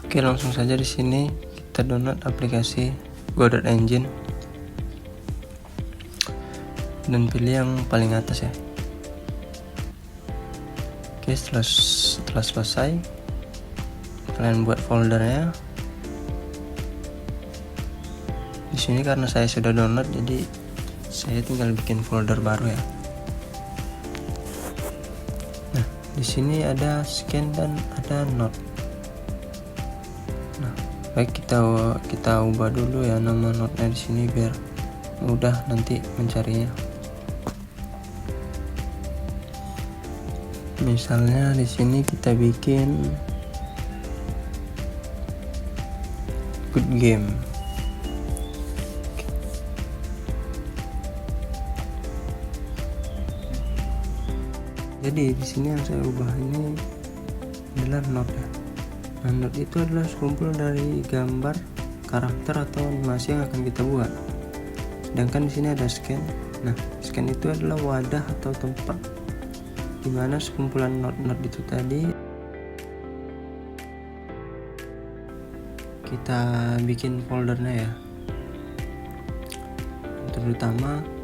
Oke, langsung saja di sini kita download aplikasi Godot Engine dan pilih yang paling atas ya. Oke, setelah selesai kalian buat foldernya. Di sini karena saya sudah download, jadi saya tinggal bikin folder baru ya. Nah, di sini ada scan dan ada note. Nah, baik kita ubah dulu ya nama note-nya di sini biar mudah nanti mencarinya. Misalnya di sini kita bikin good game. Jadi di sini yang saya ubah ini adalah note ya. Nah, note itu adalah sekumpul dari gambar, karakter atau animasi yang akan kita buat. Sedangkan di sini ada scan. Nah, scan itu adalah wadah atau tempat di mana sekumpulan note-note itu tadi kita bikin foldernya ya. Terutama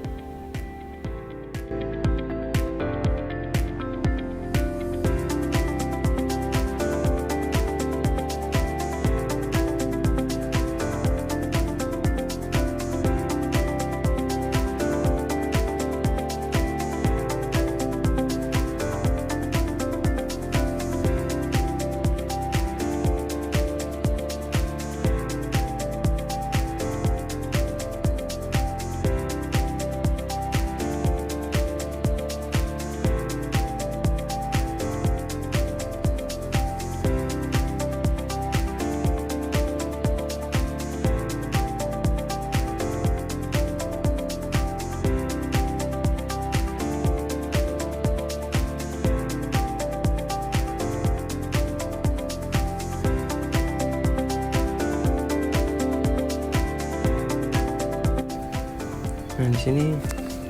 nah di sini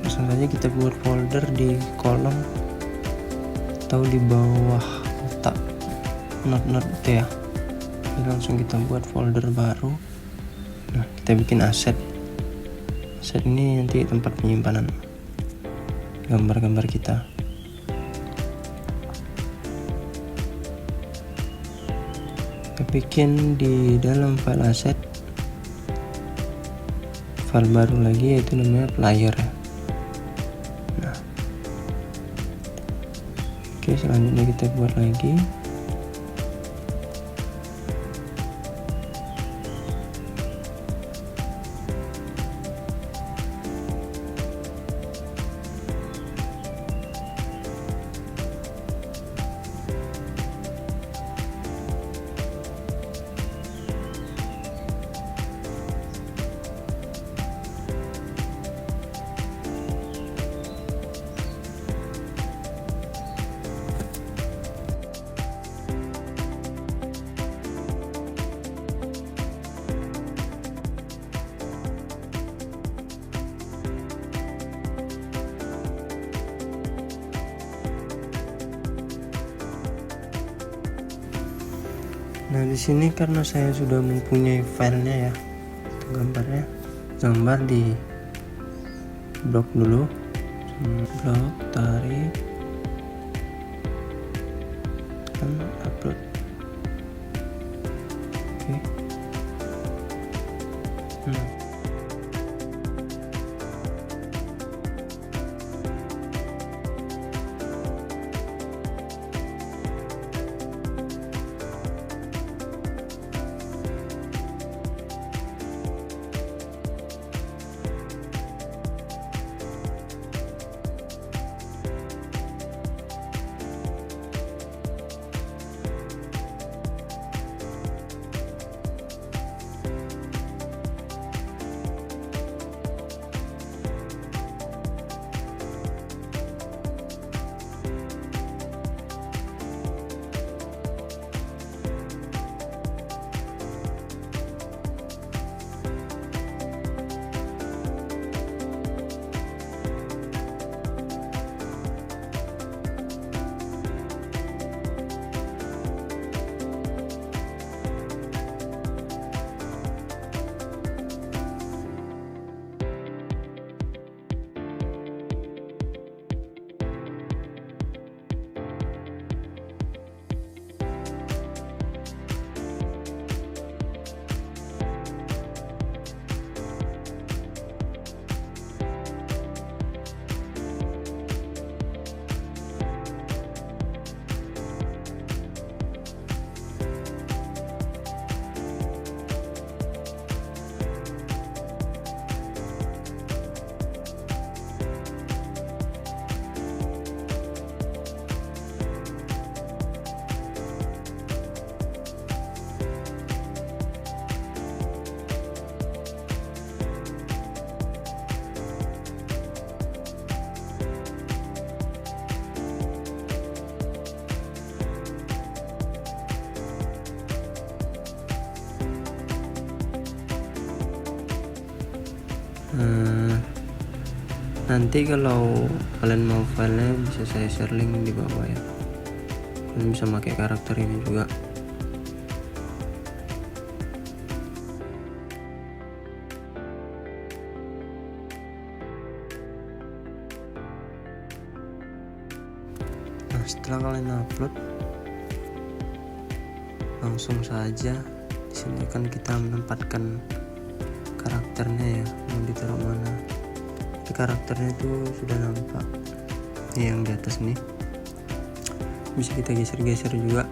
langsung saja kita buat folder di kolom atau di bawah kotak note-note itu ya. Jadi langsung kita buat folder baru. Nah, kita bikin aset ini nanti tempat penyimpanan gambar-gambar kita. Kita bikin di dalam file aset file baru lagi, yaitu namanya player ya. Nah, oke, selanjutnya kita buat lagi. Nah, di sini karena saya sudah mempunyai filenya ya, gambarnya, gambar di blok dulu, blok, tarik, dan upload. Oke. Nah, Nanti kalau kalian mau filenya bisa saya share link di bawah ya, kalian bisa pakai karakter ini juga. Nah, setelah kalian upload, langsung saja di sini kan kita menempatkan karakternya ya, mau ditaruh mana. Jadi karakternya itu sudah nampak ini yang di atas nih, bisa kita geser-geser juga.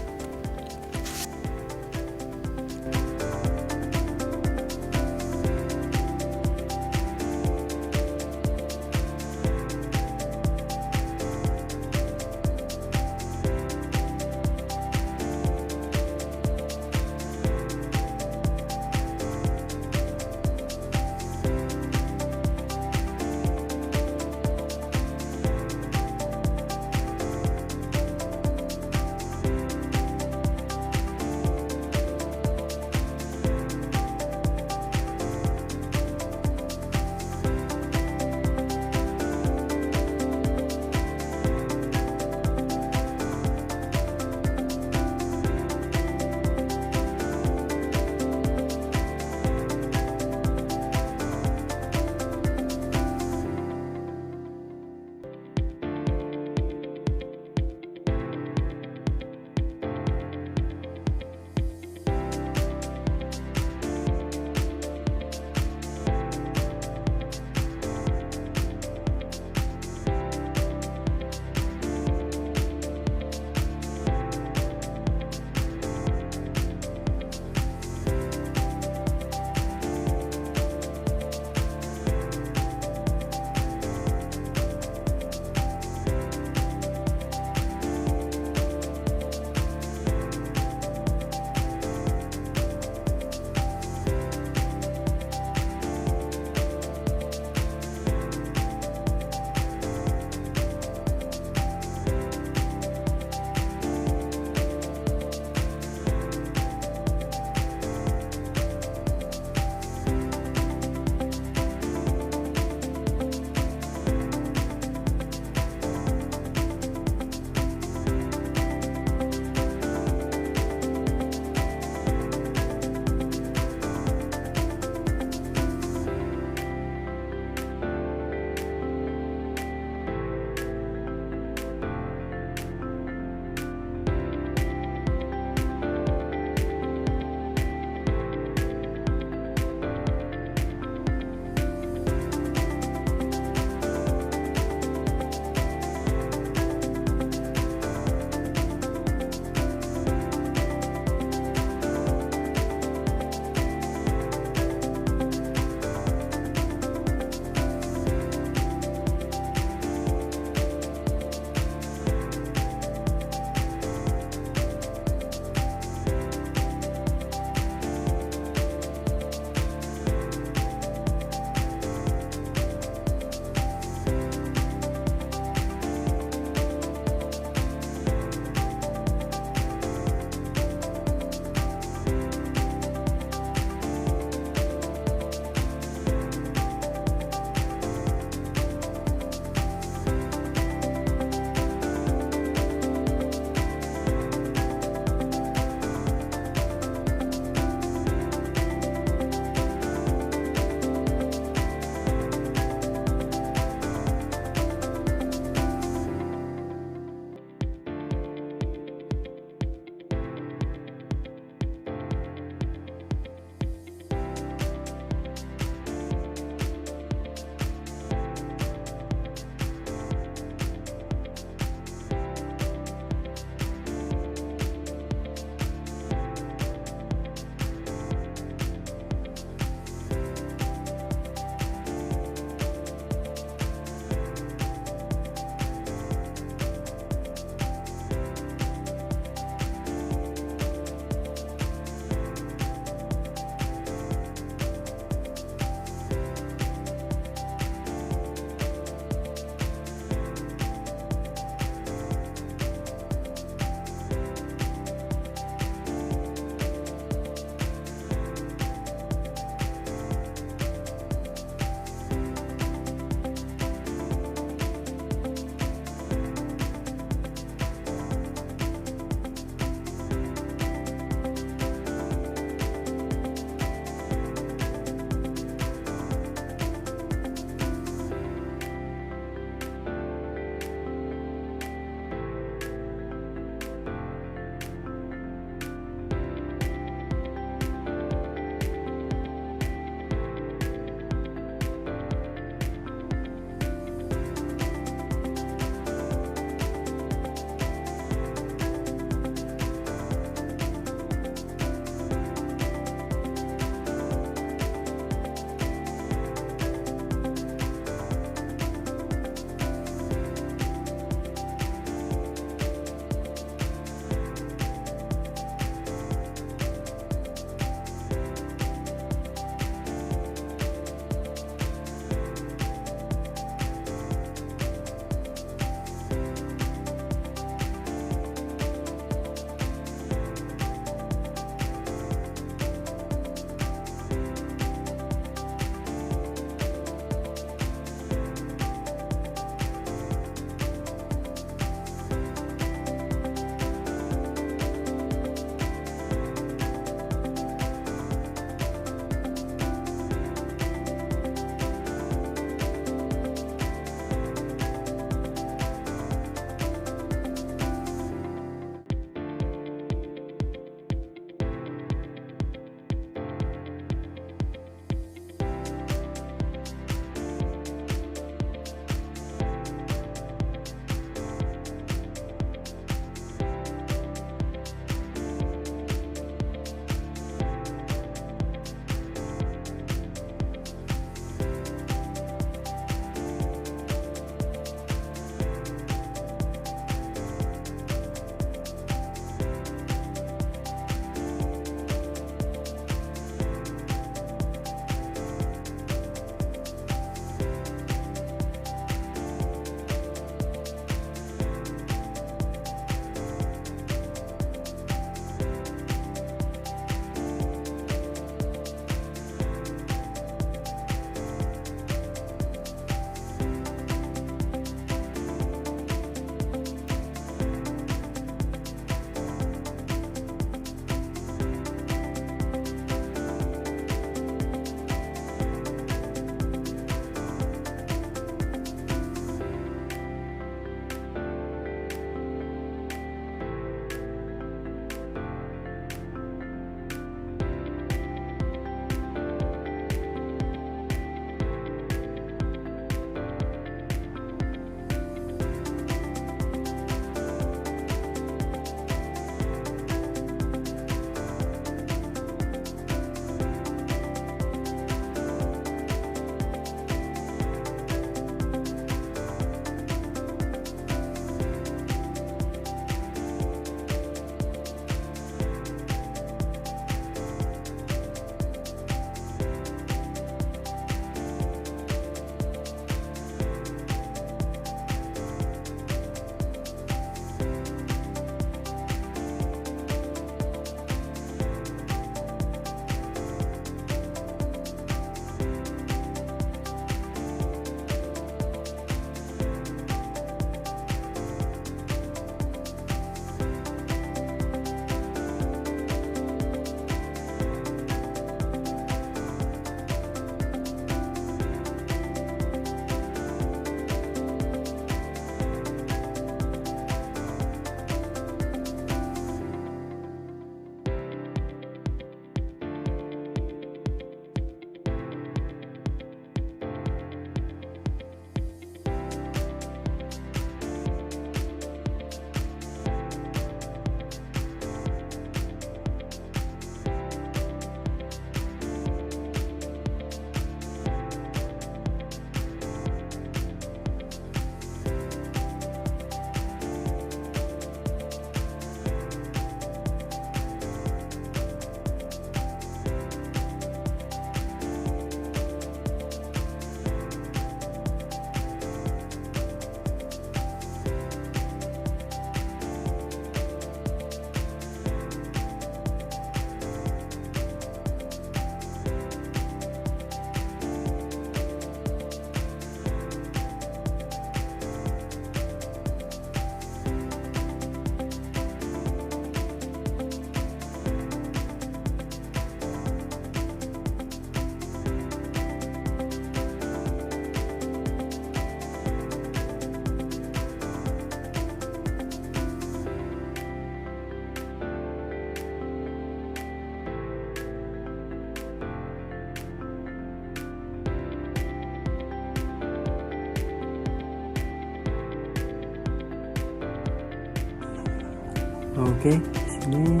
Oke, sini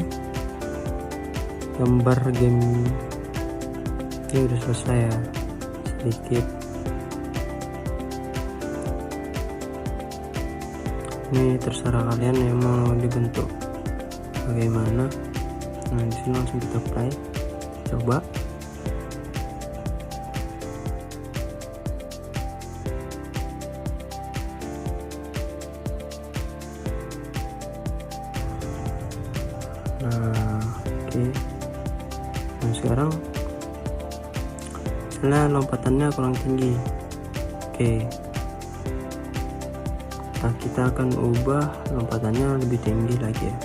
gambar game ini udah selesai ya, sedikit. Ini terserah kalian ya mau dibentuk bagaimana. Nah, di sini langsung kita play, coba. Nah, oke. Nah, sekarang misalnya lompatannya kurang tinggi. Oke. Nah, kita akan ubah lompatannya lebih tinggi lagi ya.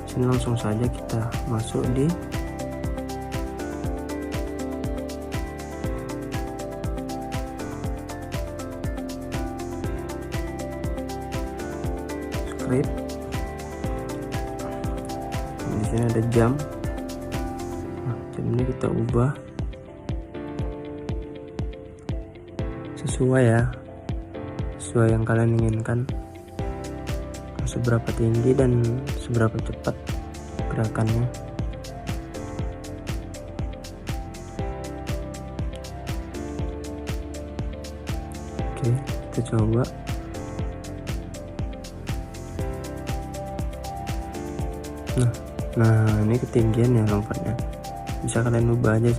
Sini langsung saja kita masuk di script. Di sini ada jam. Nah, jam ini kita ubah sesuai ya, sesuai yang kalian inginkan, seberapa tinggi dan seberapa cepat gerakannya. Oke, kita coba. Nah ini ketinggian ya lompatnya, bisa kalian ubah aja.